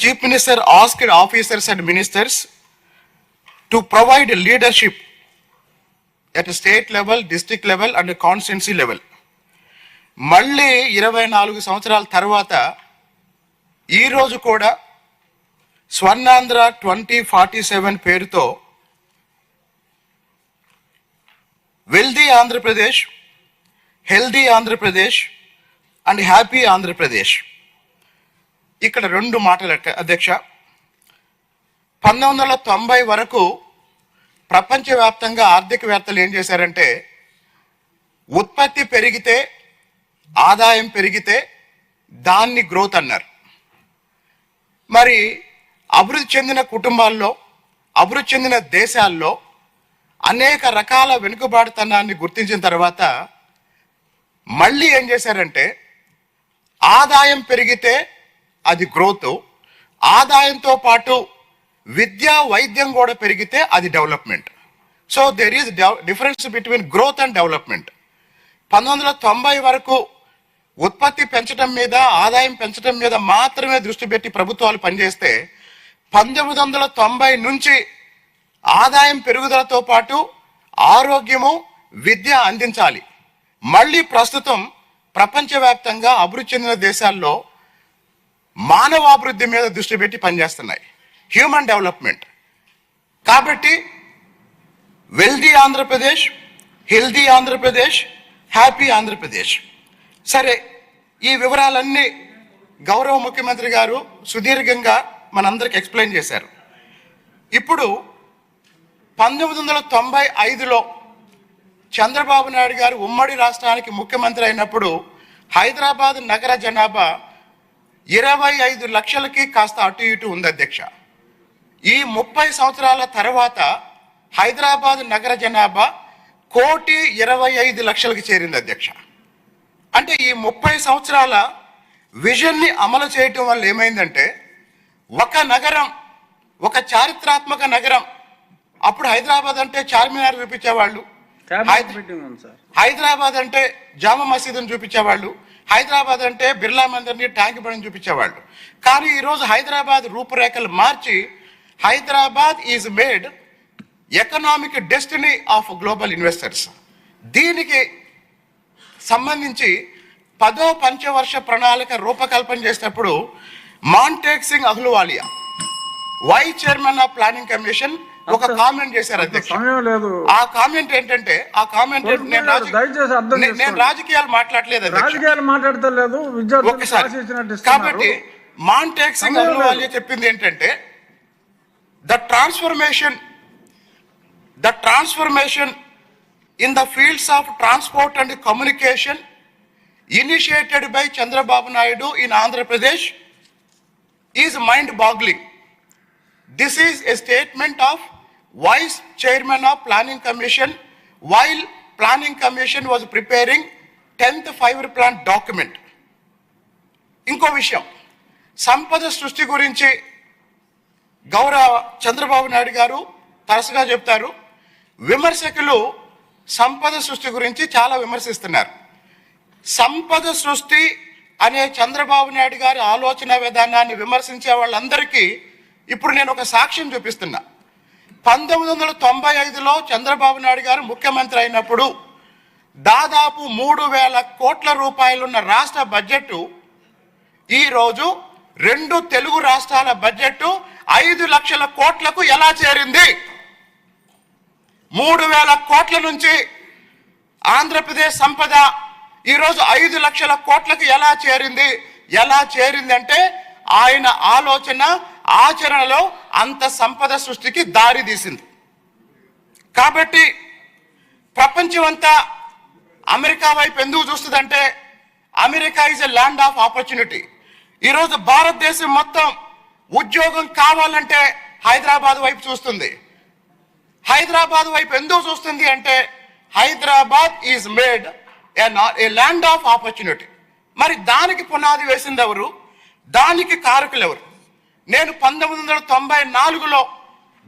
Chief Minister asked officers and ministers to provide leadership at a state level, district level and a constituency level. మళ్ళీ 24 సంవత్సరాల తర్వాత ఈరోజు కూడా స్వర్ణాంధ్ర 2047 పేరుతో wealthy Andhra Pradesh, healthy Andhra Pradesh and happy Andhra Pradesh. ఇక్కడ రెండు మాటలు అధ్యక్ష. 1990 వరకు ప్రపంచవ్యాప్తంగా ఆర్థికవేత్తలు ఏం చేశారంటే, ఉత్పత్తి పెరిగితే, ఆదాయం పెరిగితే దాన్ని గ్రోత్ అన్నారు. మరి అభివృద్ధి చెందిన కుటుంబాల్లో, అభివృద్ధి చెందిన దేశాల్లో అనేక రకాల వెనుకబాటుతనాన్ని గుర్తించిన తర్వాత మళ్ళీ ఏం చేశారంటే, ఆదాయం పెరిగితే అది గ్రోత్, ఆదాయంతో పాటు విద్యా వైద్యం కూడా పెరిగితే అది development. So there is difference between growth and development. 1990 వరకు ఉత్పత్తి పెంచడం మీద, ఆదాయం పెంచడం మీద మాత్రమే దృష్టి పెట్టి ప్రభుత్వాలు పనిచేస్తే 1990 నుంచి ఆదాయం పెరుగుదలతో పాటు ఆరోగ్యము, విద్య అందించాలి. మళ్ళీ ప్రస్తుతం ప్రపంచవ్యాప్తంగా అభివృద్ధి చెందిన దేశాల్లో మానవాభివృద్ధి మీద దృష్టి పెట్టి పనిచేస్తున్నాయి, హ్యూమన్ డెవలప్మెంట్. కాబట్టి wealthy Andhra Pradesh, healthy Andhra Pradesh, happy Andhra Pradesh. సరే, ఈ వివరాలన్నీ గౌరవ ముఖ్యమంత్రి గారు సుదీర్ఘంగా మనందరికి ఎక్స్ప్లెయిన్ చేశారు. ఇప్పుడు 1995లో చంద్రబాబు నాయుడు గారు ఉమ్మడి రాష్ట్రానికి ముఖ్యమంత్రి అయినప్పుడు హైదరాబాద్ నగర జనాభా 25 లక్షలకి కాస్త అటు ఇటు ఉంది అధ్యక్ష. ఈ 30 సంవత్సరాల తర్వాత హైదరాబాద్ నగర జనాభా 1,25,00,000కి చేరింది అధ్యక్ష. అంటే ఈ 30 సంవత్సరాల విజన్ని అమలు చేయటం వల్ల ఏమైందంటే, ఒక నగరం, ఒక చారిత్రాత్మక నగరం, అప్పుడు హైదరాబాద్ అంటే చార్మినార్ చూపించేవాళ్ళు, హైదరాబాద్ అంటే జామా మసీదుని చూపించేవాళ్ళు, హైదరాబాద్ అంటే బిర్లా మందిర్ని, ట్యాంక్ బండ్ని చూపించేవాళ్ళు. కానీ ఈరోజు హైదరాబాద్ రూపురేఖలు మార్చి Hyderabad is made economic destiny of global investors. దీనికి సంబంధించి 10వ పంచవర్ష ప్రణాళిక రూపకల్పన చేసినప్పుడు Montek Singh Ahluwalia, vice chairman of planning commission, ఒక కామెంట్ చేశారు అధ్యక్ష. ఆ కామెంట్ ఏంటంటే, నేను రాజకీయాలు మాట్లాడలేదు కాబట్టి మాంటేక్ సింగ్ అహ్లూవాలియా చెప్పింది ఏంటంటే, the transformation in the fields of transport and communication initiated by Chandrababu Naidu in Andhra Pradesh is mind-boggling. This is a statement of Vice Chairman of Planning Commission while Planning Commission was preparing 10th Five-Year Plan document. ఇంకో విషయం, సంపద సృష్టి గురించి గౌరవ చంద్రబాబు నాయుడు గారు తరచుగా చెప్తారు. విమర్శకులు సంపద సృష్టి గురించి చాలా విమర్శిస్తున్నారు. సంపద సృష్టి అనే చంద్రబాబు నాయుడు గారి ఆలోచన విధానాన్ని విమర్శించే వాళ్ళందరికీ ఇప్పుడు నేను ఒక సాక్ష్యం చూపిస్తున్నా. 1995లో చంద్రబాబు నాయుడు గారు ముఖ్యమంత్రి అయినప్పుడు దాదాపు 3,000 కోట్ల రూపాయలున్న రాష్ట్ర బడ్జెట్ ఈరోజు 2 తెలుగు రాష్ట్రాల బడ్జెట్ 5 లక్షల కోట్లకు ఎలా చేరింది? 3,000 కోట్ల నుంచి ఆంధ్రప్రదేశ్ సంపద ఈరోజు 5 లక్షల కోట్లకు ఎలా చేరింది? ఎలా చేరింది అంటే ఆయన ఆలోచన, ఆచరణలో అంత సంపద సృష్టికి దారి తీసింది. కాబట్టి ప్రపంచం అంతా అమెరికా వైపు ఎందుకు చూస్తుందంటే, America is a land of opportunity. ఈరోజు భారతదేశం మొత్తం ఉద్యోగం కావాలంటే హైదరాబాద్ వైపు చూస్తుంది. హైదరాబాద్ వైపు ఎందుకు చూస్తుంది అంటే, Hyderabad is made A land of opportunity. మరి దానికి పునాది వేసింది ఎవరు? దానికి కారకులు ఎవరు? నేను 1994లో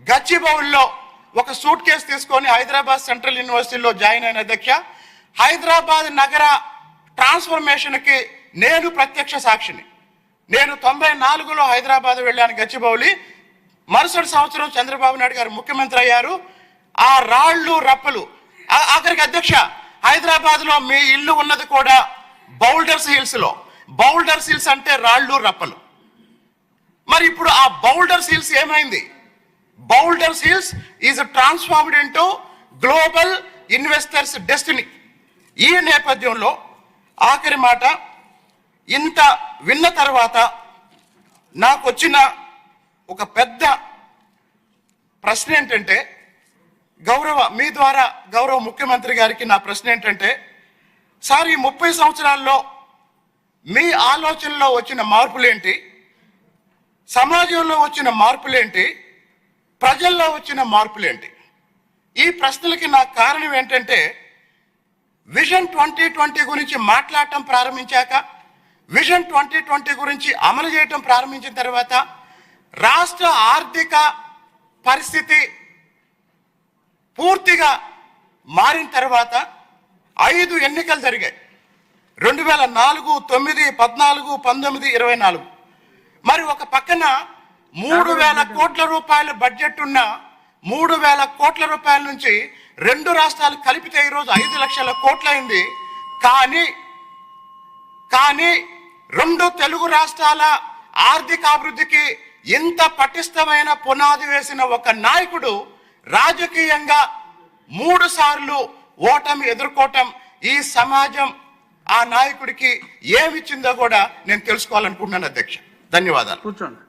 గచ్చిబౌలిలో ఒక సూట్ కేసు తీసుకొని హైదరాబాద్ సెంట్రల్ యూనివర్సిటీలో జాయిన్ అయిన అధ్యక్ష. హైదరాబాద్ నగర ట్రాన్స్ఫర్మేషన్కి నేను ప్రత్యక్ష సాక్షిని. నేను 94లో హైదరాబాద్ వెళ్ళాను, గచ్చిబౌలి. మరుసటి సంవత్సరం చంద్రబాబు నాయుడు గారు ముఖ్యమంత్రి అయ్యారు. ఆ రాళ్ళు రప్పలు ఆఖరికి అధ్యక్ష, హైదరాబాద్ లో మీ ఇల్లు ఉన్నది కూడా బౌల్డర్స్ హిల్స్ లో. బౌల్డర్స్ హిల్స్ అంటే రాళ్ళు రప్పలు. మరి ఇప్పుడు ఆ బౌల్డర్స్ హిల్స్ ఏమైంది? Boulders hills is transformed into global investors destiny. ఈ నేపథ్యంలో ఆఖరి మాట, ఇంత విన్న తర్వాత నాకు వచ్చిన ఒక పెద్ద ప్రశ్న ఏంటంటే, మీ ద్వారా గౌరవ ముఖ్యమంత్రి గారికి నా ప్రశ్న ఏంటంటే, సార్ ఈ 30 సంవత్సరాల్లో మీ ఆలోచనలో వచ్చిన మార్పులేంటి? సమాజంలో వచ్చిన మార్పులేంటి? ప్రజల్లో వచ్చిన మార్పులేంటి? ఈ ప్రశ్నలకి నా కారణం ఏంటంటే, విజన్ 2020 గురించి మాట్లాడటం ప్రారంభించాక, విజన్ 2020 గురించి అమలు చేయటం ప్రారంభించిన తర్వాత, రాష్ట్ర ఆర్థిక పరిస్థితి పూర్తిగా మారిన తర్వాత 5 ఎన్నికలు జరిగాయి. 2004, 9, 14, 19, 24. మరి ఒక పక్కన 3,000 కోట్ల రూపాయల బడ్జెట్ ఉన్న 3,000 కోట్ల రూపాయల నుంచి 2 రాష్ట్రాలు కలిపితే ఈరోజు 5 లక్షల కోట్లు అయింది. కానీ 2 తెలుగు రాష్ట్రాల ఆర్థికాభివృద్ధికి ఇంత పటిష్టమైన పునాది వేసిన ఒక నాయకుడు రాజకీయంగా 3 సార్లు ఓటమి ఎదుర్కోవటం ఈ సమాజం ఆ నాయకుడికి ఏమిచ్చిందో కూడా నేను తెలుసుకోవాలనుకుంటున్నాను అధ్యక్ష. ధన్యవాదాలు. కూర్చోండి,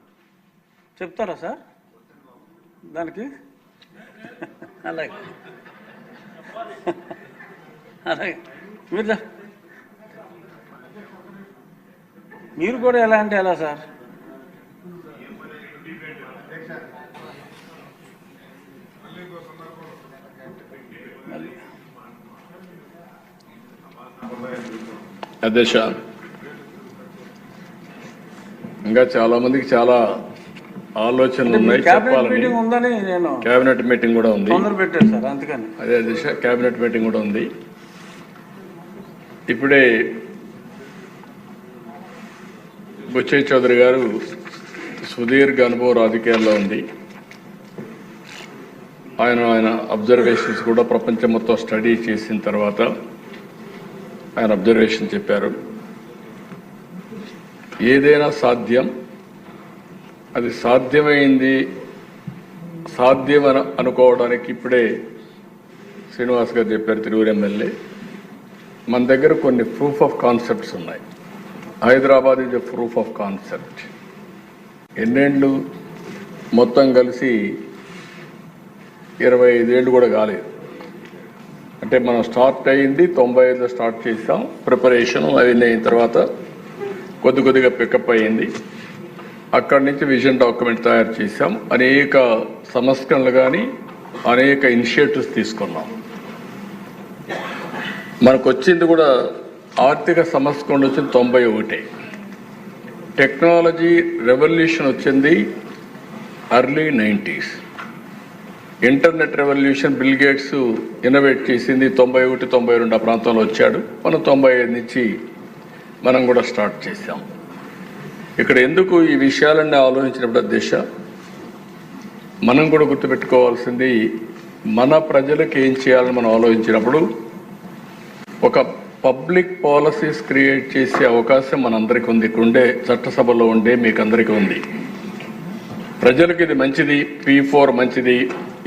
చెప్తారా సార్ దానికి? అలాగే అలాగే మీరు కూడా ఎలా అంటే ఎలా సార్? అధ్యక్ష, ఇంకా చాలా మందికి చాలా ఆలోచనలు ఉన్నాయి, చెప్పాలని. కేబినెట్ మీటింగ్ కూడా ఉంది. అదే అధ్యక్ష, కేబినెట్ మీటింగ్ కూడా ఉంది. ఇప్పుడే బుచ్చయ్య చౌదరి గారు సుదీర్ఘ అనుభవం రాజకీయాల్లో ఉంది. ఆయన అబ్జర్వేషన్స్ కూడా ప్రపంచం మొత్తం స్టడీ చేసిన తర్వాత ఆయన అబ్జర్వేషన్ చెప్పారు. ఏదైనా సాధ్యం, అది సాధ్యమైంది సాధ్యమని అనుకోవడానికి ఇప్పుడే శ్రీనివాస్ గారు చెప్పారు, తిరువురు ఎమ్మెల్యే. మన దగ్గర కొన్ని ప్రూఫ్ ఆఫ్ కాన్సెప్ట్స్ ఉన్నాయి. Hyderabad is a proof of concept. ఎన్నేళ్ళు మొత్తం కలిసి 25 ఏళ్ళు కూడా కాలేదు. అంటే మనం స్టార్ట్ అయ్యింది 95లో స్టార్ట్ చేసాం. ప్రిపరేషన్ అవన్నీ అయిన తర్వాత కొద్దిగా పికప్ అయ్యింది. అక్కడి నుంచి విజన్ డాక్యుమెంట్ తయారు చేసాం. అనేక సంస్కరణలు కానీ అనేక ఇనిషియేటివ్స్ తీసుకున్నాం. మనకు వచ్చింది కూడా ఆర్థిక సంస్కరణ వచ్చింది 91. టెక్నాలజీ రెవల్యూషన్ వచ్చింది early 90s. Internet revolution bill gates innovate చేసింది 91, 92 ఆ ప్రాంతంలో వచ్చాడు. మనం 95 నుంచి మనం కూడా స్టార్ట్ చేసాం. ఇక్కడ ఎందుకు ఈ విషయాలన్నీ ఆలోచించినప్పుడు అధ్యక్ష, మనం కూడా గుర్తుపెట్టుకోవాల్సింది, మన ప్రజలకు ఏం చేయాలని మనం ఆలోచించినప్పుడు ఒక పబ్లిక్ పాలసీస్ క్రియేట్ చేసే అవకాశం మనందరికీ ఉంది. ఇక్కడ ఉండే చట్టసభలో ఉండే మీకు అందరికీ ఉంది. ప్రజలకు ఇది మంచిది, P4 మంచిది,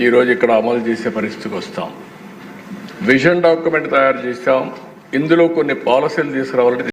ఈరోజు ఇక్కడ అమలు చేసే పరిస్థితికి వస్తాం. విజన్ డాక్యుమెంట్ తయారు చేస్తాం. ఇందులో కొన్ని పాలసీలు తీసుకురావాలంటే